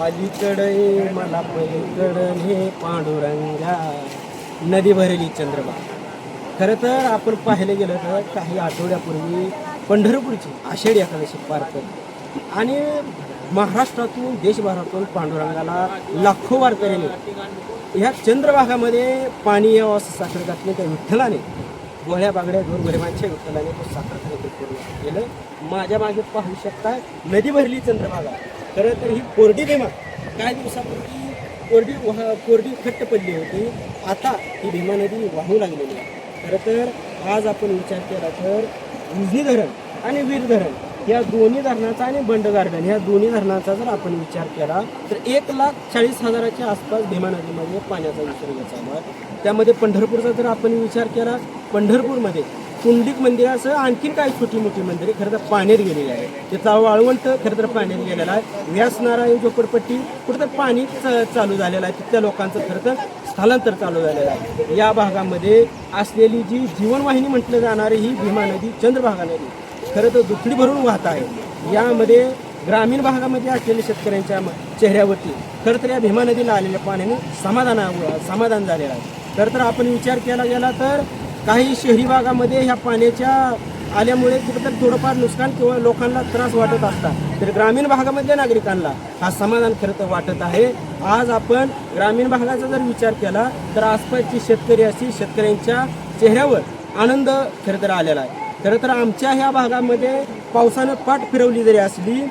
अलीकडे मला पलीकडं हे पांडुरंगा नदी भरली चंद्रभागा. खरं तर आपण पाहिलं गेलं तर काही आठवड्यापूर्वी पंढरपूरची आषाढी एकादशी पार पडली आणि महाराष्ट्रातून देशभरातून पांडुरंगाला लाखो वारकऱ्यांनी ह्या चंद्रभागामध्ये पाणी यावं असं साखर घातले त्या विठ्ठलाने गोळ्या बागड्या घेऊन गरिबांच्या विठ्ठलाने तो साखर खरेदी करून केलं. माझ्या मागे पाहू शकता नदी भरली चंद्रभागा. खरं तर ही कोरडी भीमा काही दिवसापूर्वी कोरडी खट्ट पडली होती. आता ही भीमा नदी वाहू लागलेली आहे. खरं तर आज आपण विचार केला तर उजनी धरण आणि वीर धरण या दोन्ही धरणाचा आणि बंड गार्डन या दोन्ही धरणाचा जर आपण विचार केला तर 1,40,000च्या आसपास भीमा नदीमध्ये पाण्याचा विसर्ग चालू आहे. त्यामध्ये पंढरपूरचा जर आपण विचार केला पंढरपूरमध्ये कुंडलिक मंदिरासह आणखीन काही छोटी मोठी मंदिरे खरं तर पाण्यात गेलेली आहे. तिथला वाळवंट खरं तर पाण्यात गेलेला आहे. व्यास नारायण झोपडपट्टी कुठं तर पाणी चालू झालेलं आहे. तिथल्या लोकांचं खरं तर स्थलांतर चालू झालेलं आहे. या भागामध्ये असलेली जी जीवनवाहिनी म्हटलं जाणारी ही भीमा नदी चंद्रभागा नदी खरं तर दुथडी भरून वाहत आहे. यामध्ये ग्रामीण भागामध्ये असलेल्या शेतकऱ्यांच्या चेहऱ्यावरती खरं तर या भीमा नदीला आलेल्या पाण्याने समाधान झालेलं आहे. खरं तर आपण विचार केला गेला तर काही शहरी भागामध्ये ह्या पाण्याच्या आल्यामुळे कुठंतरी थोडंफार नुकसान किंवा लोकांना त्रास वाटत असतात तर ग्रामीण भागामधल्या नागरिकांना हा समाधान खरं तर वाटत आहे. आज आपण ग्रामीण भागाचा जर विचार केला तर आसपासची शेतकरी असतील शेतकऱ्यांच्या चेहऱ्यावर आनंद खरं तर आलेला आहे. खरं तर आमच्या ह्या भागामध्ये पावसानं पाठ फिरवली जरी असली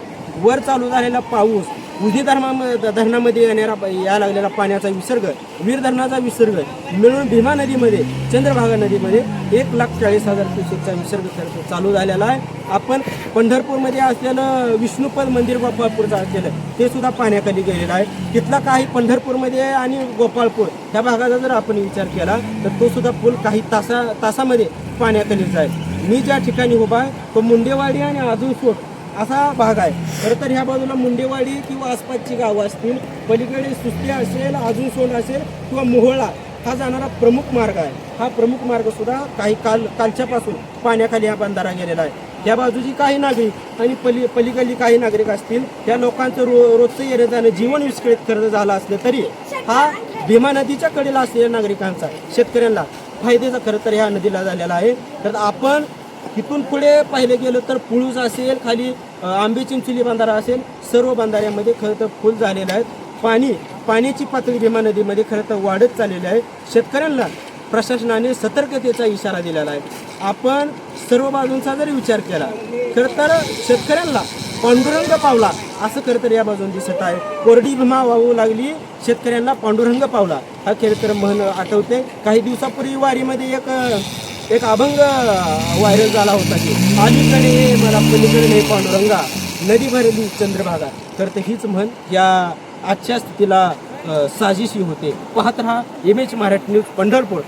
वर चालू झालेला पाऊस उजनी धरणामध्ये यायला लागलेला पाण्याचा विसर्ग वीर धरणाचा विसर्ग मिळून भीमा नदीमध्ये चंद्रभागा नदीमध्ये 1,40,000 क्युसेकचा विसर्ग खरं चालू झालेला आहे. आपण पंढरपूरमध्ये असलेलं विष्णुपद मंदिर गोपाळपूरचं असलेलं ते सुद्धा पाण्याखाली गेलेलं आहे. तिथला काही पंढरपूरमध्ये आणि गोपाळपूर ह्या भागाचा जर आपण विचार केला तर तो सुद्धा पूल काही तासामध्ये पाण्याखालीच आहे. मी ज्या ठिकाणी उभा आहे तो मुंडेवाडी आणि अजूनसोट असा भाग आहे. खरं तर ह्या बाजूला मुंडेवाडी किंवा आसपासची गावं असतील पलीकडे सुस्ती असेल अजूनसोट असेल किंवा मोहोळा हा जाणारा प्रमुख मार्ग आहे. हा प्रमुख मार्ग सुद्धा काही कालच्यापासून पाण्याखाली हा बंधारा गेलेला आहे. त्या बाजूची काही नागरिक आणि पलीकडली काही नागरिक असतील त्या लोकांचं रोजचं येणं जाणं जीवन विस्कळीत खरं झालं असलं तरी हा भीमा नदीच्या कडेला असलेल्या नागरिकांचा शेतकऱ्यांना फायद्याचा खरं तर ह्या नदीला झालेला आहे. तर आपण तिथून पुढे पाहिलं गेलं तर पुळूस असेल खाली आंबे चिंचोली बंधारा असेल सर्व बंधाऱ्यामध्ये खरं तर फुल झालेलं आहे. पाण्याची पातळी भीमा नदीमध्ये खरं तर वाढत चाललेली आहे. शेतकऱ्यांना प्रशासनाने सतर्कतेचा इशारा दिलेला आहे. आपण सर्व बाजूंचा जरी विचार केला खरं तर शेतकऱ्यांना पांडुरंग पावला असं खरं तर या बाजून दिसत आहे. कोरडी भीमा वाहू लागली शेतकऱ्यांना पांडुरंग पावला हा खरं तर म्हण आठवते. काही दिवसापूर्वी वारीमध्ये एक अभंग व्हायरल झाला होता की अलीकडे मला पलीकडे हे पांडुरंगा नदी भरली चंद्रभागा. तर हीच म्हण या आजच्या स्थितीला साजिशी होते. पाहत रहा MH मराठी न्यूज पंढरपूर.